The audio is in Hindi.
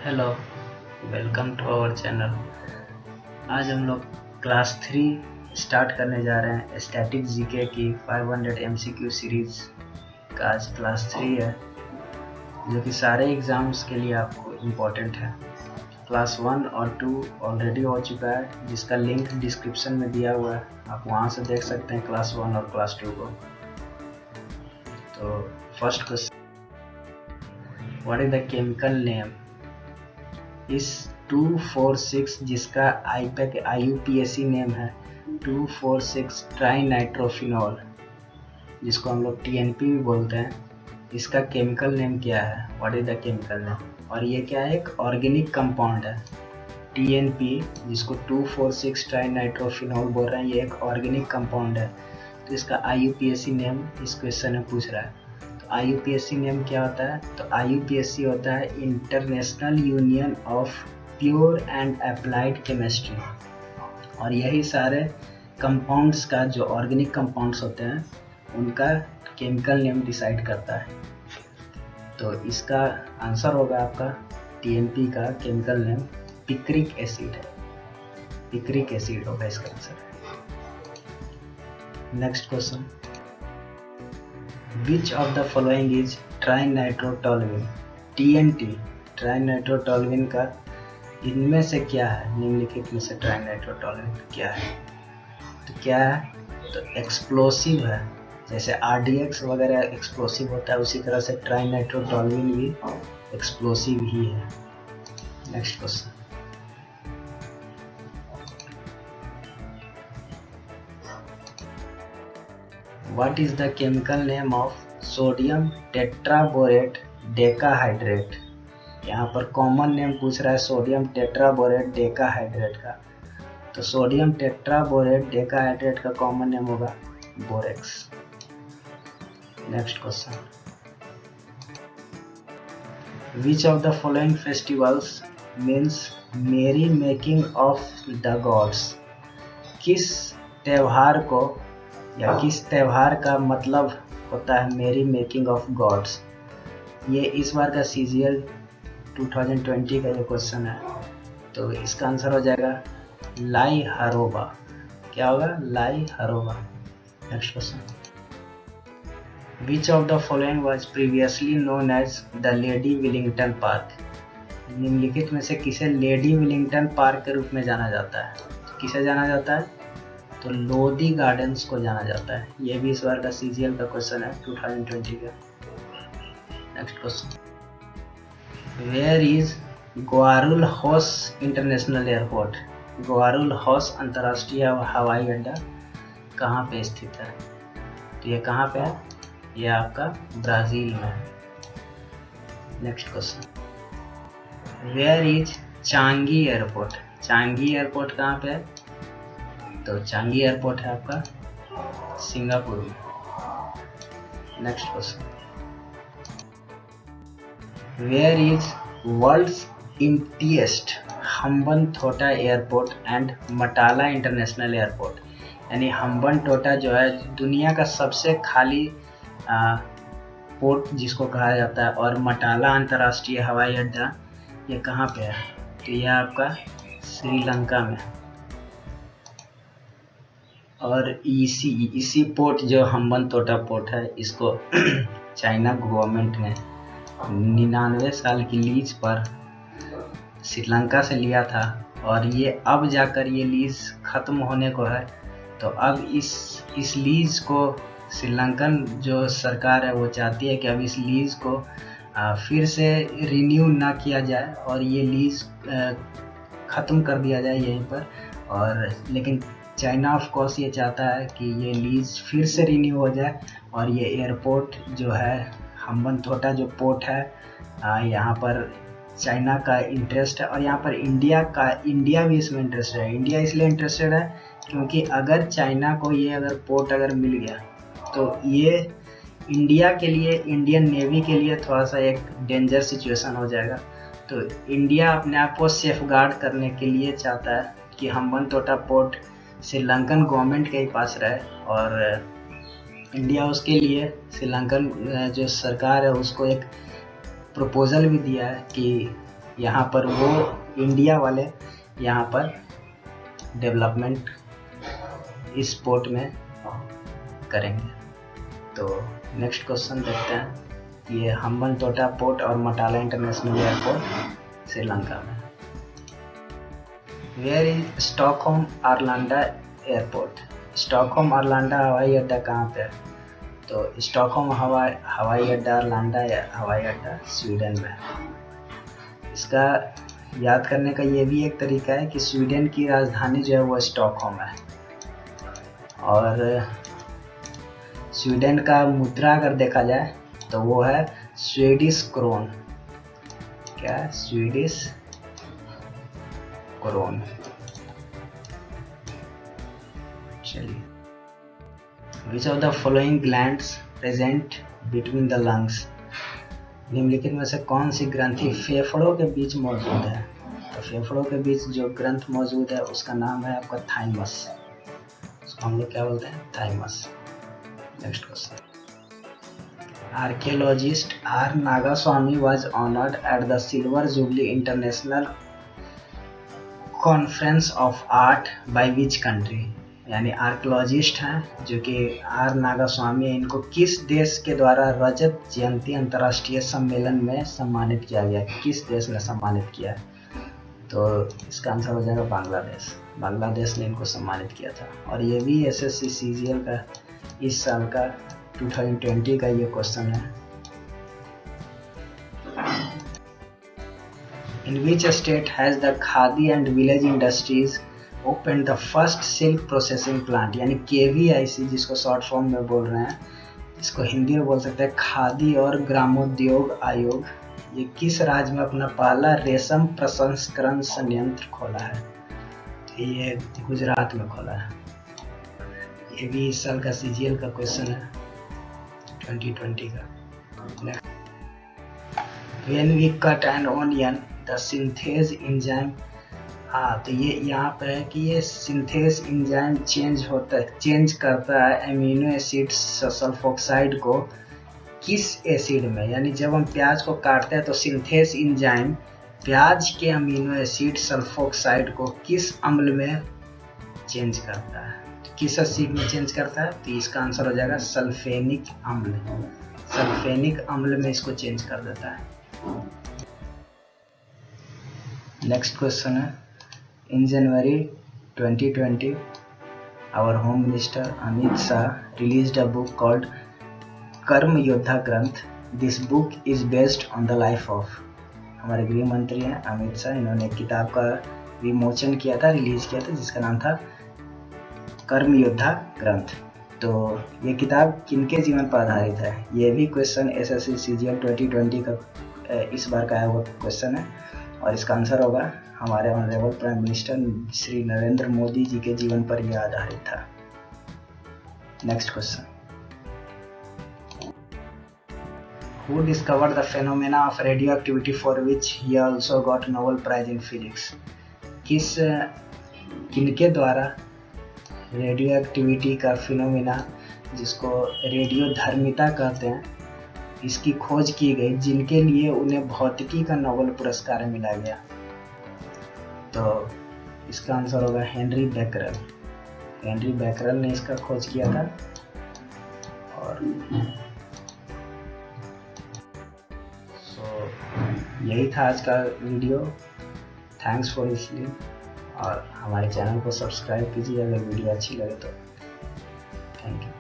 Hello, welcome to our channel. आज हम लोग क्लास 3 स्टार्ट करने जा रहे हैं। स्टैटिक जीके की 500 एमसीक्यू सीरीज का आज क्लास 3 है, जो कि सारे एग्ज़ाम्स के लिए आपको इम्पोर्टेंट है। क्लास 1 और 2 ऑलरेडी हो चुका है, जिसका लिंक डिस्क्रिप्शन में दिया हुआ है। आप वहाँ से देख सकते हैं क्लास 1 और क्लास 2 को। तो first question, what is the chemical name? इस 246 जिसका IUPAC नेम है 246 ट्राई नाइट्रोफिनॉल, जिसको हम लोग TNP भी बोलते हैं, इसका केमिकल नेम क्या है? What is the chemical name? और ये क्या है? एक ऑर्गेनिक कंपाउंड है। TNP जिसको 246 ट्राई नाइट्रोफिनॉल बोल रहे हैं, ये एक ऑर्गेनिक कंपाउंड है। तो इसका IUPAC नेम इस क्वेश्चन में पूछ रहा है। IUPAC नेम क्या होता है? तो IUPAC होता है international union of pure and applied chemistry, और यही सारे कंपाउंड्स का, जो ऑर्गेनिक कंपाउंड्स होते हैं, उनका केमिकल नेम डिसाइड करता है। तो इसका आंसर होगा आपका TNP का केमिकल नेम पिक्रिक एसिड है। पिक्रिक एसिड होगा इसका answer. Next question, Which of the following is ट्राइनाइट्रोटोलुइन? TNT, ट्राइनाइट्रोटोलुइन का इनमें से क्या है? निम्नलिखित में से ट्राइनाइट्रोटोलुइन क्या है? तो क्या है? तो एक्सप्लोसिव है। जैसे RDX वगैरह एक्सप्लोसिव होता है, उसी तरह से ट्राइनाइट्रोटोलुइन भी एक्सप्लोसिव ही है। Next question, What is the chemical name of sodium tetraborate decahydrate? यहाँ पर कॉमन नेम पूछ रहा है सोडियम टेट्राबोरेट डेकाहाइड्रेट का। तो सोडियम टेट्राबोरेट डेकाहाइड्रेट का कॉमन नेम होगा borax. Next question, which of the following festivals means मेरी मेकिंग ऑफ द गॉड्स? किस त्योहार को या किस त्योहार का मतलब होता है मेरी मेकिंग ऑफ गॉड्स? ये इस बार का CGL 2020 का ये क्वेश्चन है। तो इसका आंसर हो जाएगा लाई हरोबा। क्या होगा? Lai Haraoba. Next question, which of the following was previously known as the Lady Willingdon Park? निम्नलिखित में से किसे लेडी विलिंगटन पार्क के रूप में जाना जाता है? किसे जाना जाता है? तो लोधी गार्डन्स को जाना जाता है। ये भी इस बार का CGL का क्वेश्चन है 2020 का। Next question, where is Guarulhos international airport? Guarulhos अंतर्राष्ट्रीय हवाई अड्डा कहाँ पे स्थित है? तो ये कहाँ पे है? ये आपका ब्राज़ील में है। Next question, where is Changi airport? Changi airport कहाँ पे है? तो चांगी एयरपोर्ट है आपका सिंगापुर में। Next question, where is world's emptiest Hambantota airport and Mattala international airport? यानी हम्बनटोटा जो है दुनिया का सबसे खाली पोर्ट जिसको कहा जाता है, और मटाला अंतर्राष्ट्रीय हवाई अड्डा ये कहाँ पे है? तो यह आपका श्रीलंका में। और इसी पोर्ट जो हम्बनटोटा पोर्ट है, इसको चाइना गवर्नमेंट ने 99 साल की लीज पर श्रीलंका से लिया था, और ये अब जाकर ये लीज ख़त्म होने को है। तो अब इस लीज को श्रीलंकन जो सरकार है वो चाहती है कि अब इस लीज को फिर से रिन्यू ना किया जाए, और ये लीज ख़त्म कर दिया जाए यहीं पर। और लेकिन चाइना ऑफ कोर्स ये चाहता है कि ये लीज फिर से रिन्यू हो जाए, और ये एयरपोर्ट जो है हम्बनटोटा जो पोर्ट है, यहाँ पर चाइना का इंटरेस्ट है, और यहाँ पर इंडिया भी इसमें इंटरेस्टेड है। इंडिया इसलिए इंटरेस्टेड है क्योंकि अगर चाइना को ये अगर पोर्ट अगर मिल गया, तो ये इंडिया के लिए, इंडियन नेवी के लिए थोड़ा सा एक डेंजर सिचुएशन हो जाएगा। तो इंडिया अपने आप को सेफ गार्ड करने के लिए चाहता है कि हम्बनटोटा पोर्ट श्रीलंकन गवर्नमेंट के ही पास रहे, और इंडिया उसके लिए श्रीलंकन जो सरकार है उसको एक प्रपोज़ल भी दिया है कि यहाँ पर वो इंडिया वाले यहाँ पर डेवलपमेंट इस पोर्ट में करेंगे। तो नेक्स्ट क्वेश्चन देखते हैं। ये हम्बनटोटा पोर्ट और मटाला इंटरनेशनल एयरपोर्ट श्रीलंका में। Where is Stockholm Arlanda airport? Stockholm Arlanda हवाई अड्डा कहाँ पे है? तो स्टॉकहोम हवाई अड्डा आर्लांडा हवाई अड्डा स्वीडन में। इसका याद करने का ये भी एक तरीका है कि स्वीडन की राजधानी जो है वो स्टॉकहोम है, और स्वीडन का मुद्रा अगर देखा जाए तो वो है स्वीडिश क्रोन। क्या? Swedish krona. चलिए, which of the following glands present between the lungs? निम्नलिखित में से कौन सी ग्रंथि फेफड़ों के बीच मौजूद है? तो फेफड़ों के बीच जो ग्रंथ मौजूद है उसका नाम है आपका थाइमस। उसको हम लोग क्या बोलते हैं? Thymus. Next question. Archaeologist R Nagaswamy was honoured at the silver jubilee international conference of art by which country? यानी आर्कियोलॉजिस्ट हैं जो कि आर नागास्वामी है, इनको किस देश के द्वारा रजत जयंती अंतर्राष्ट्रीय सम्मेलन में सम्मानित किया गया? किस देश ने सम्मानित किया? तो इसका आंसर हो जाएगा बांग्लादेश। बांग्लादेश ने इनको सम्मानित किया था। और ये भी एसएससी सीजीएल का इस साल का 2020 का ये क्वेश्चन है। In which state has the Khadi and village industries open the first silk processing plant? यानी KVIC जिसको शॉर्ट फॉर्म में बोल रहे हैं, इसको हिंदी में बोल सकते हैं खादी और ग्रामोद्योग आयोग। ये किस राज्य में अपना पहला रेशम प्रसंस्करण संयंत्र खोला है? तो ये गुजरात में खोला है। ये भी इस साल का सीजीएल का क्वेश्चन है 2020 का। When we cut an onion, the synthase enzyme, तो ये यहाँ पे है कि ये सिंथेस एंजाइम चेंज करता है एमिनो एसिड सल्फोक्साइड को किस एसिड में? यानी जब हम प्याज को काटते हैं तो सिंथेस एंजाइम प्याज के अमीनो एसिड सल्फोक्साइड को किस अम्ल में चेंज करता है? तो किस एसिड में चेंज करता है? तो इसका आंसर हो जाएगा सल्फेनिक अम्ल। सल्फेनिक अम्ल में इसको चेंज कर देता है। नेक्स्ट क्वेश्चन है। In January 2020, our Home Minister Amit Shah released a book called कर्म योद्धा ग्रंथ. This book is based on the life of. हमारे गृह मंत्री हैं अमित शाह, इन्होंने एक किताब का विमोचन किया था, रिलीज किया था, जिसका नाम था कर्म योद्धा ग्रंथ। तो ये किताब किनके जीवन पर आधारित है? ये भी क्वेश्चन एसएससी सीजीएल 2020 का इस बार का आया हुआ क्वेश्चन है, और इसका आंसर होगा हमारे honourable prime minister Shri Narendra Modi ji के जीवन पर यह आधारित था। Next question. Who discovered the phenomena of radioactivity for which he also got Nobel Prize in Physics? किनके द्वारा रेडियो एक्टिविटी का फिनोमिना, जिसको रेडियो धर्मिता कहते हैं, इसकी खोज की गई, जिनके लिए उन्हें भौतिकी का नोबेल पुरस्कार मिला गया? तो इसका आंसर होगा हेनरी बैकरल। हेनरी बैकरल ने इसका खोज किया था। और यही था आज का वीडियो। थैंक्स फॉर लिसनिंग, और हमारे चैनल को सब्सक्राइब कीजिए अगर वीडियो अच्छी लगे तो। Thank you.